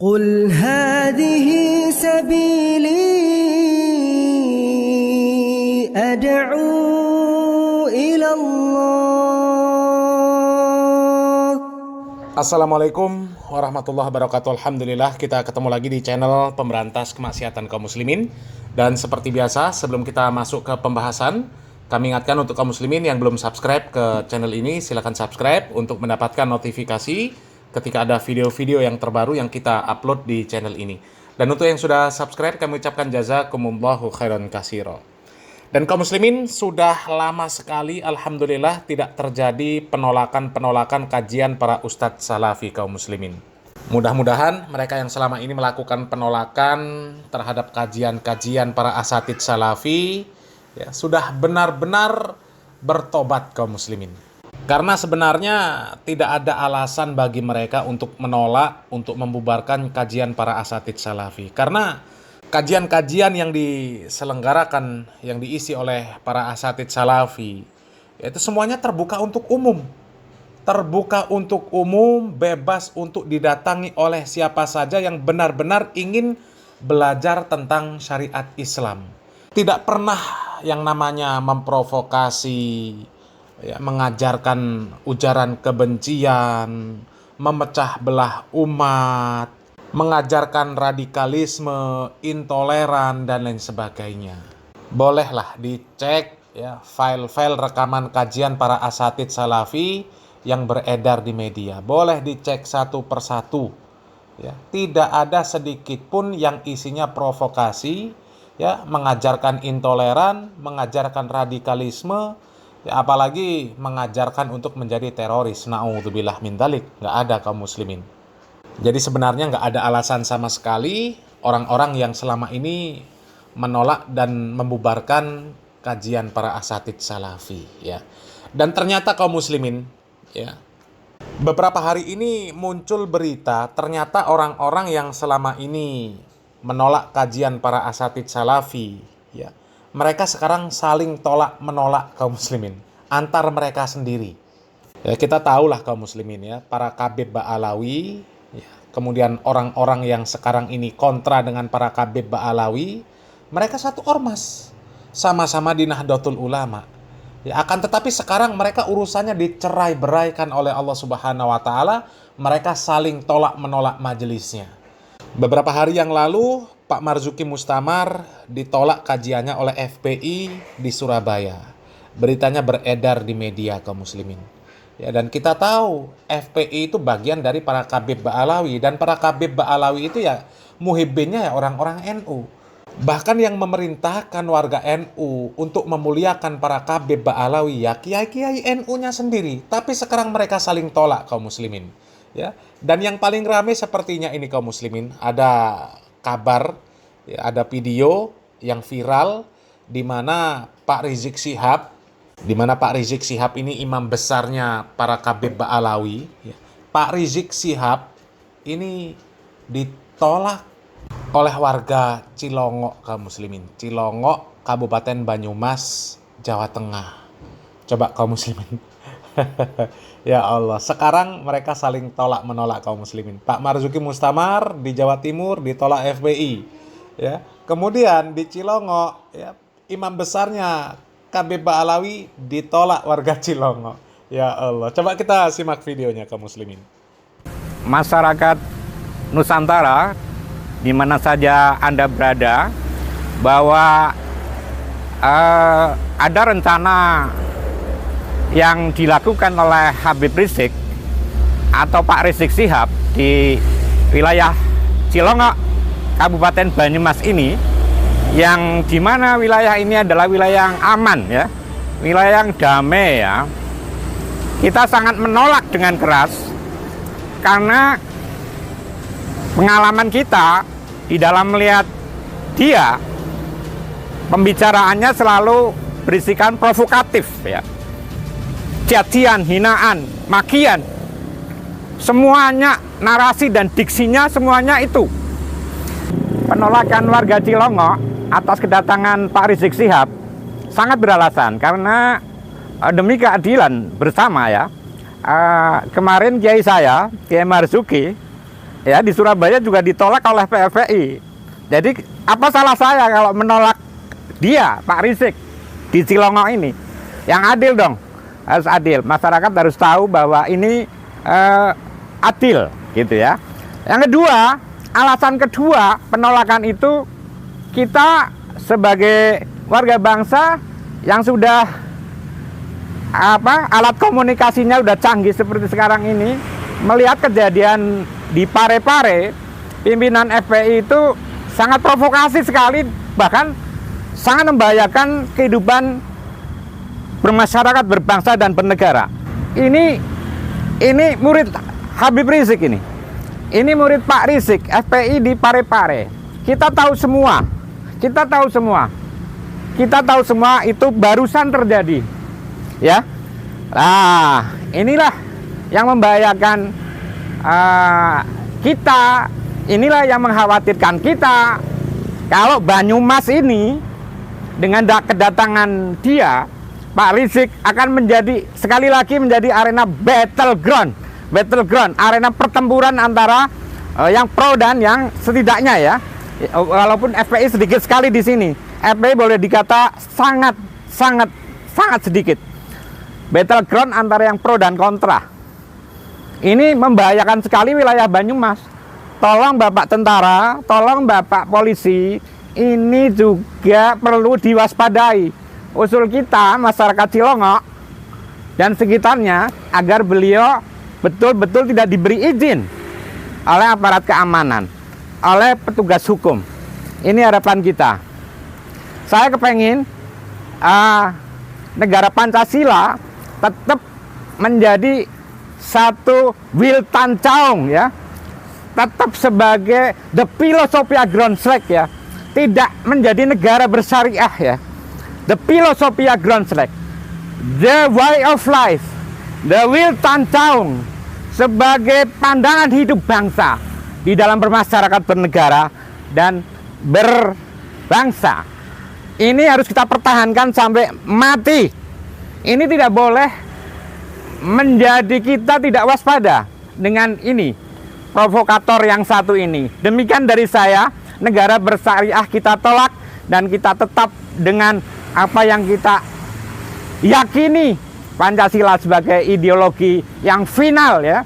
قل هذه سبيلي أدعو إلى الله. Assalamualaikum warahmatullahi wabarakatuh. Alhamdulillah kita ketemu lagi di channel Pemberantas Kemaksiatan Kaum Muslimin. Dan seperti biasa, sebelum kita masuk ke pembahasan, kami ingatkan untuk kaum muslimin yang belum subscribe ke channel ini, silakan subscribe untuk mendapatkan notifikasi ketika ada video-video yang terbaru yang kita upload di channel ini. Dan untuk yang sudah subscribe, kami ucapkan jazakumullahu khairan katsira. Dan kaum muslimin, sudah lama sekali alhamdulillah tidak terjadi penolakan-penolakan kajian para ustadz salafi kaum muslimin. Mudah-mudahan mereka yang selama ini melakukan penolakan terhadap kajian-kajian para asatidz salafi ya, sudah benar-benar bertobat kaum muslimin. Karena sebenarnya tidak ada alasan bagi mereka untuk menolak, untuk membubarkan kajian para asatidz salafi. Karena kajian-kajian yang diselenggarakan, yang diisi oleh para asatidz salafi, itu semuanya terbuka untuk umum. Terbuka untuk umum, bebas untuk didatangi oleh siapa saja yang benar-benar ingin belajar tentang syariat Islam. Tidak pernah yang namanya memprovokasi, ya, mengajarkan ujaran kebencian, memecah belah umat, mengajarkan radikalisme, intoleran, dan lain sebagainya. Bolehlah dicek ya, file-file rekaman kajian para asatidz salafi yang beredar di media. Boleh dicek satu persatu. Ya. Tidak ada sedikit pun yang isinya provokasi, ya, mengajarkan intoleran, mengajarkan radikalisme, ya, apalagi mengajarkan untuk menjadi teroris. Na'udzubillah min dzalik. Nggak ada kaum muslimin. Jadi sebenarnya nggak ada alasan sama sekali orang-orang yang selama ini menolak dan membubarkan kajian para asatidz salafi. Ya. Dan ternyata kaum muslimin, ya, beberapa hari ini muncul berita ternyata orang-orang yang selama ini menolak kajian para asatidz salafi, ya, mereka sekarang saling tolak menolak kaum muslimin antar mereka sendiri. Ya, kita tahulah kaum muslimin ya, para Khabib Ba'alawi, ya, kemudian orang-orang yang sekarang ini kontra dengan para Khabib Ba'alawi, mereka satu ormas, sama-sama di Nahdlatul Ulama. Ya, akan tetapi sekarang mereka urusannya dicerai-beraikan oleh Allah Subhanahu wa taala, mereka saling tolak menolak majelisnya. Beberapa hari yang lalu Pak Marzuki Mustamar ditolak kajiannya oleh FPI di Surabaya. Beritanya beredar di media kaum muslimin. Ya, dan kita tahu FPI itu bagian dari para Khabib Ba'alawi, dan para Khabib Ba'alawi itu ya muhibbinnya ya orang-orang NU. Bahkan yang memerintahkan warga NU untuk memuliakan para Khabib Ba'alawi ya kiai-kiai NU-nya sendiri. Tapi sekarang mereka saling tolak kaum muslimin. Ya. Dan yang paling ramai sepertinya ini kaum muslimin, ada kabar, ya, ada video yang viral di mana Pak Rizik Syihab, ini imam besarnya para Khabib Ba'alawi, ya. Pak Rizik Syihab ini ditolak oleh warga Cilongok kaum muslimin. Cilongok, Kabupaten Banyumas, Jawa Tengah. Coba kaum muslimin. Ya Allah, sekarang mereka saling tolak menolak kaum muslimin. Pak Marzuki Mustamar di Jawa Timur ditolak FPI, ya. Kemudian di Cilongok, ya, imam besarnya Khabib Ba'alawi ditolak warga Cilongok. Ya Allah, coba kita simak videonya kaum muslimin. Masyarakat Nusantara di mana saja Anda berada, bahwa ada rencana yang dilakukan oleh Habib Rizik atau Pak Rizik Syihab di wilayah Cilongok, Kabupaten Banyumas ini, yang dimana wilayah ini adalah wilayah yang aman ya, wilayah yang damai ya. Kita sangat menolak dengan keras karena pengalaman kita di dalam melihat dia, pembicaraannya selalu berisikan provokatif ya. Cacian, hinaan, makian, semuanya, narasi dan diksinya semuanya itu. Penolakan warga Cilongok atas kedatangan Pak Rizik Syihab sangat beralasan karena demi keadilan bersama ya. Kemarin kiai saya, Kiai Marzuki, Ya, di Surabaya juga ditolak oleh PFPI. Jadi apa salah saya kalau menolak dia, Pak Rizik, di Cilongok ini? Yang adil dong, harus adil. Masyarakat harus tahu bahwa ini adil, gitu ya. Yang kedua, alasan kedua penolakan itu, kita sebagai warga bangsa yang sudah alat komunikasinya udah canggih seperti sekarang ini, melihat kejadian di Parepare, pimpinan FPI itu sangat provokasi sekali, bahkan sangat membahayakan kehidupan bermasyarakat, berbangsa dan bernegara. Ini murid Habib Rizik ini. Ini murid Pak Rizik, FPI di Parepare. Kita tahu semua. Kita tahu semua itu barusan terjadi. Ya. Nah, inilah yang membahayakan kita, inilah yang mengkhawatirkan kita. Kalau Banyumas ini dengan kedatangan dia, Pak Rizik akan menjadi sekali lagi menjadi arena battleground, arena pertempuran antara yang pro dan yang setidaknya ya. Walaupun FPI sedikit sekali di sini, FPI boleh dikata sangat sedikit. Battleground antara yang pro dan kontra. Ini membahayakan sekali wilayah Banyumas. Tolong Bapak tentara, tolong Bapak polisi, ini juga perlu diwaspadai. Usul kita, masyarakat Cilongok dan sekitarnya, agar beliau betul-betul tidak diberi izin oleh aparat keamanan, oleh petugas hukum. Ini harapan kita. Saya kepengen negara Pancasila tetap menjadi satu Wiltan Caung ya, tetap sebagai the Philosophia Ground Flag ya, tidak menjadi negara bersyariah ya. The Philosophia Ground Flag, the way of life, the Wiltan Caung sebagai pandangan hidup bangsa di dalam bermasyarakat, bernegara dan berbangsa. Ini harus kita pertahankan sampai mati. Ini tidak boleh menjadi kita tidak waspada dengan ini, provokator yang satu ini. Demikian dari saya, negara bersyariah kita tolak dan kita tetap dengan apa yang kita yakini, Pancasila sebagai ideologi yang final ya,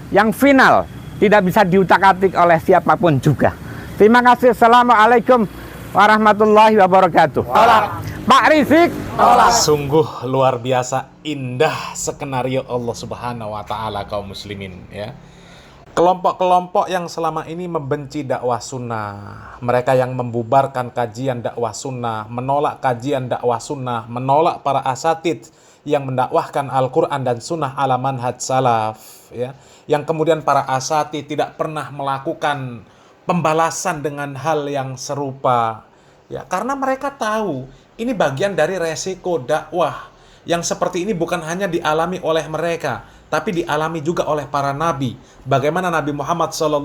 yang final, tidak bisa diutak-atik oleh siapapun juga. Terima kasih. Assalamualaikum warahmatullahi wabarakatuh. Pak Rizik, sungguh luar biasa indah skenario Allah Subhanahu wa taala kaum muslimin ya. Kelompok-kelompok yang selama ini membenci dakwah sunnah, mereka yang membubarkan kajian dakwah sunnah, menolak kajian dakwah sunnah, menolak para asatidz yang mendakwahkan Al-Quran dan sunnah ala manhaj salaf ya, yang kemudian para asatidz tidak pernah melakukan pembalasan dengan hal yang serupa ya, karena mereka tahu ini bagian dari resiko dakwah yang seperti ini bukan hanya dialami oleh mereka, tapi dialami juga oleh para nabi. Bagaimana Nabi Muhammad SAW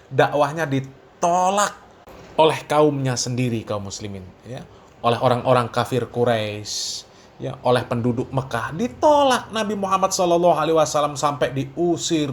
dakwahnya ditolak oleh kaumnya sendiri, kaum muslimin, ya, oleh orang-orang kafir Quraisy, ya, oleh penduduk Mekah, ditolak Nabi Muhammad SAW sampai diusir.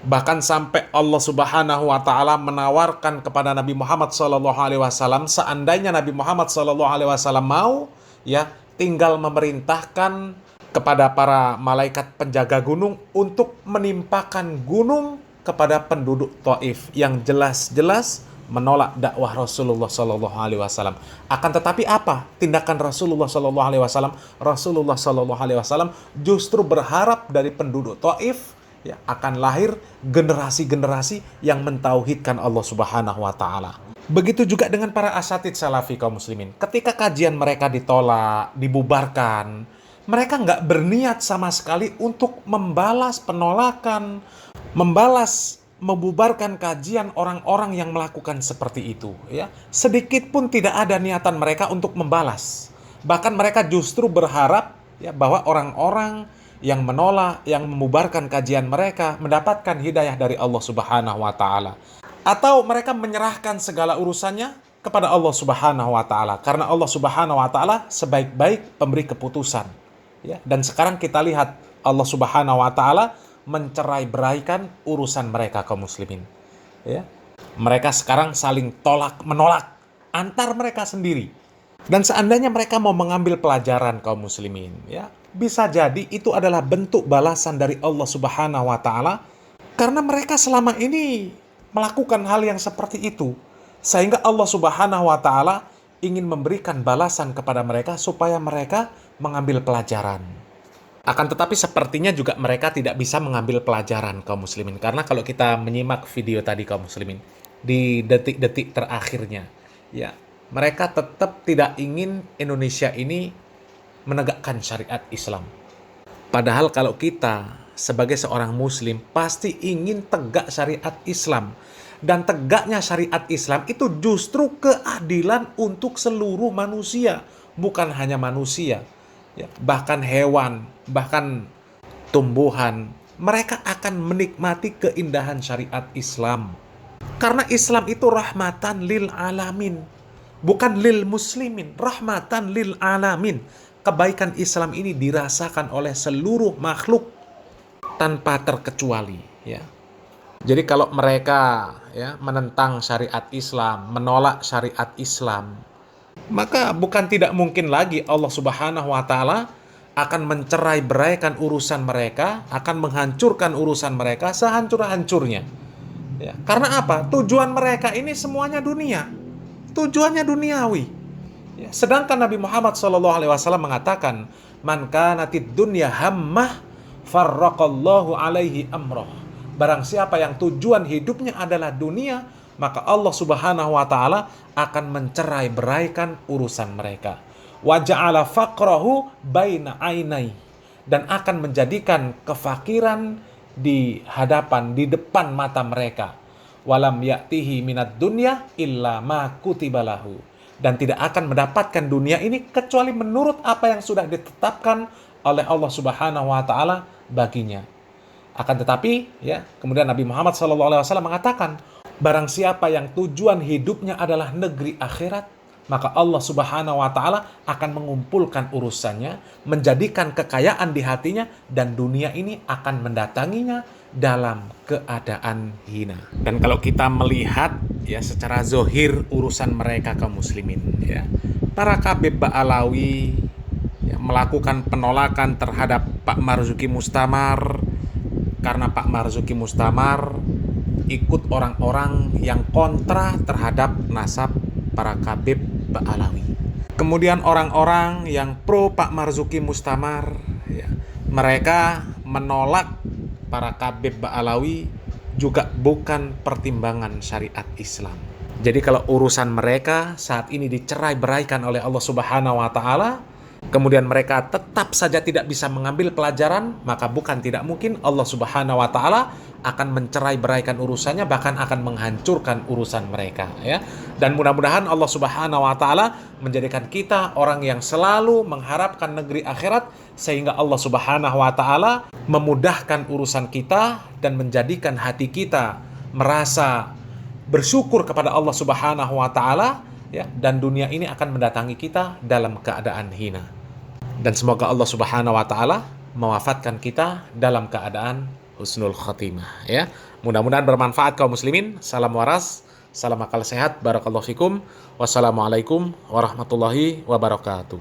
Bahkan sampai Allah Subhanahu wa taala menawarkan kepada Nabi Muhammad SAW, seandainya Nabi Muhammad SAW mau ya, tinggal memerintahkan kepada para malaikat penjaga gunung untuk menimpakan gunung kepada penduduk Taif yang jelas-jelas menolak dakwah Rasulullah SAW. Akan tetapi apa tindakan Rasulullah SAW? Rasulullah SAW justru berharap dari penduduk Taif ya, akan lahir generasi-generasi yang mentauhidkan Allah Subhanahu wa taala. Begitu juga dengan para asatidz salafi kaum muslimin. Ketika kajian mereka ditolak, dibubarkan, mereka nggak berniat sama sekali untuk membalas penolakan, membubarkan kajian orang-orang yang melakukan seperti itu ya. Sedikit pun tidak ada niatan mereka untuk membalas. Bahkan mereka justru berharap ya, bahwa orang-orang yang menolak, yang membubarkan kajian mereka mendapatkan hidayah dari Allah Subhanahu wa taala, atau mereka menyerahkan segala urusannya kepada Allah Subhanahu wa taala, karena Allah Subhanahu wa taala sebaik-baik pemberi keputusan ya. Dan sekarang kita lihat Allah Subhanahu wa taala mencerai-beraikan urusan mereka kaum muslimin. Ya. Mereka sekarang saling menolak antar mereka sendiri. Dan seandainya mereka mau mengambil pelajaran kaum muslimin, ya, bisa jadi itu adalah bentuk balasan dari Allah Subhanahu wa taala karena mereka selama ini melakukan hal yang seperti itu. Sehingga Allah Subhanahu wa taala ingin memberikan balasan kepada mereka supaya mereka mengambil pelajaran. Akan tetapi sepertinya juga mereka tidak bisa mengambil pelajaran kaum muslimin. Karena kalau kita menyimak video tadi kaum muslimin, di detik-detik terakhirnya, ya, mereka tetap tidak ingin Indonesia ini menegakkan syariat Islam. Padahal kalau kita sebagai seorang muslim pasti ingin tegak syariat Islam. Dan tegaknya syariat Islam itu justru keadilan untuk seluruh manusia. Bukan hanya manusia, ya, bahkan hewan, bahkan tumbuhan. Mereka akan menikmati keindahan syariat Islam. Karena Islam itu rahmatan lil alamin. Bukan lil muslimin, rahmatan lil alamin. Kebaikan Islam ini dirasakan oleh seluruh makhluk tanpa terkecuali, ya. Jadi kalau mereka, ya, menentang syariat Islam, menolak syariat Islam, maka bukan tidak mungkin lagi Allah Subhanahu wa taala akan mencerai-beraikan urusan mereka, akan menghancurkan urusan mereka sehancur-hancurnya. Ya, karena apa? Tujuan mereka ini semuanya dunia. Tujuannya duniawi. Ya, sedangkan Nabi Muhammad SAW mengatakan, "Man kanatid dunya hammah farraqallahu alaihi amroh." Barang siapa yang tujuan hidupnya adalah dunia, maka Allah Subhanahu wa taala akan mencerai-beraikan urusan mereka. Wa ja'ala faqrahu baina ainai, dan akan menjadikan kefakiran di depan mata mereka. Walam ya'tihi minad dunya illa ma kutibalahu, dan tidak akan mendapatkan dunia ini kecuali menurut apa yang sudah ditetapkan oleh Allah Subhanahu wa taala baginya. Akan tetapi, ya, kemudian Nabi Muhammad SAW mengatakan, barang siapa yang tujuan hidupnya adalah negeri akhirat, maka Allah Subhanahu wa taala akan mengumpulkan urusannya, menjadikan kekayaan di hatinya, dan dunia ini akan mendatanginya dalam keadaan hina. Dan kalau kita melihat, ya, secara zohir urusan mereka kaum muslimin, ya, para Habib Ba'alawi, ya, melakukan penolakan terhadap Pak Marzuki Mustamar karena Pak Marzuki Mustamar ikut orang-orang yang kontra terhadap nasab para Habib Ba'alawi. Kemudian orang-orang yang pro Pak Marzuki Mustamar, ya, mereka menolak para Habib Ba'alawi juga bukan pertimbangan syariat Islam. Jadi kalau urusan mereka saat ini dicerai-beraikan oleh Allah Subhanahu wa taala, kemudian mereka tetap saja tidak bisa mengambil pelajaran, maka bukan tidak mungkin Allah Subhanahu wa taala akan mencerai-beraikan urusannya, bahkan akan menghancurkan urusan mereka, ya. Dan mudah-mudahan Allah Subhanahu wa taala menjadikan kita orang yang selalu mengharapkan negeri akhirat, sehingga Allah Subhanahu wa taala memudahkan urusan kita dan menjadikan hati kita merasa bersyukur kepada Allah Subhanahu wa taala, ya, dan dunia ini akan mendatangi kita dalam keadaan hina. Dan semoga Allah Subhanahu wa taala mewafatkan kita dalam keadaan husnul khatimah, ya. Mudah-mudahan bermanfaat kaum muslimin. Salam waras, salam akal sehat, barakallahu fikum. Wassalamualaikum warahmatullahi wabarakatuh.